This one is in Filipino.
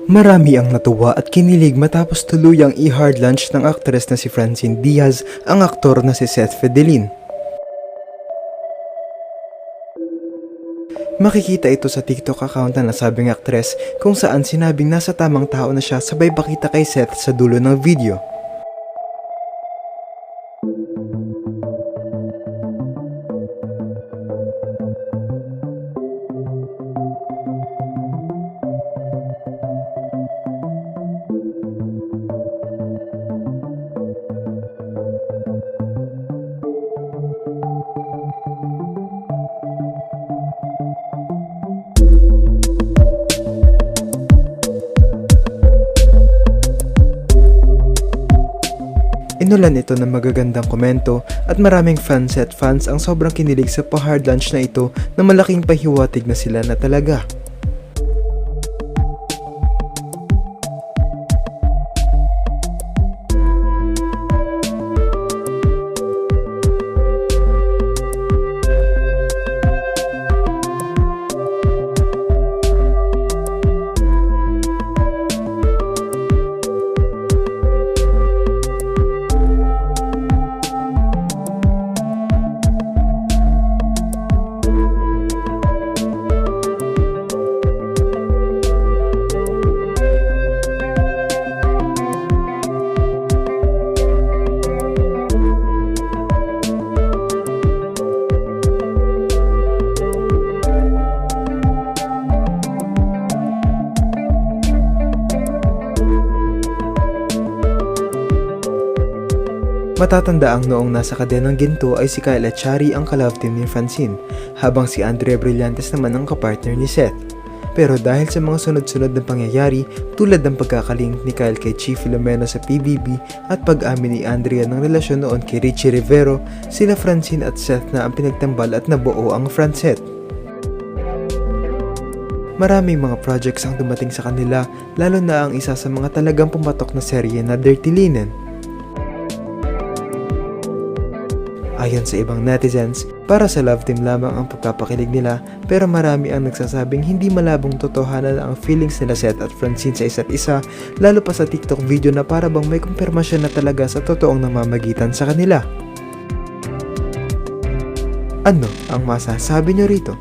Marami ang natuwa at kinilig matapos tuluyang i-hard lunch ng aktres na si Francine Diaz ang aktor na si Seth Fedelin. Makikita ito sa TikTok account na nasabing aktres kung saan sinabing nasa tamang tao na siya sabay pakita kay Seth sa dulo ng video. Inulan ito ng magagandang komento at maraming fans at fans ang sobrang kinilig sa pa-hard lunch na ito na malaking pahiwatig na sila na talaga. Matatanda ang noong nasa kadenang ginto ay si Kyle Echari ang ka-love team ni Francine, habang si Andrea Brillantes naman ang kapartner ni Seth. Pero dahil sa mga sunod-sunod na pangyayari tulad ng pagkakalink ni Kyle kay Chi Filomeno sa PBB at pag-amin ni Andrea ng relasyon noon kay Richie Rivero, sila Francine at Seth na ang pinagtambal at nabuo ang Francette. Maraming mga projects ang dumating sa kanila, lalo na ang isa sa mga talagang pumatok na serye na Dirty Linen. Ayon sa ibang netizens, para sa love team lamang ang pagpapakilig nila, pero marami ang nagsasabing hindi malabong totohanan ang feelings nila Seth at Francine sa isa't isa, lalo pa sa TikTok video na para bang may kumpirmasyon na talaga sa totoong namamagitan sa kanila. Ano ang masasabi nyo rito?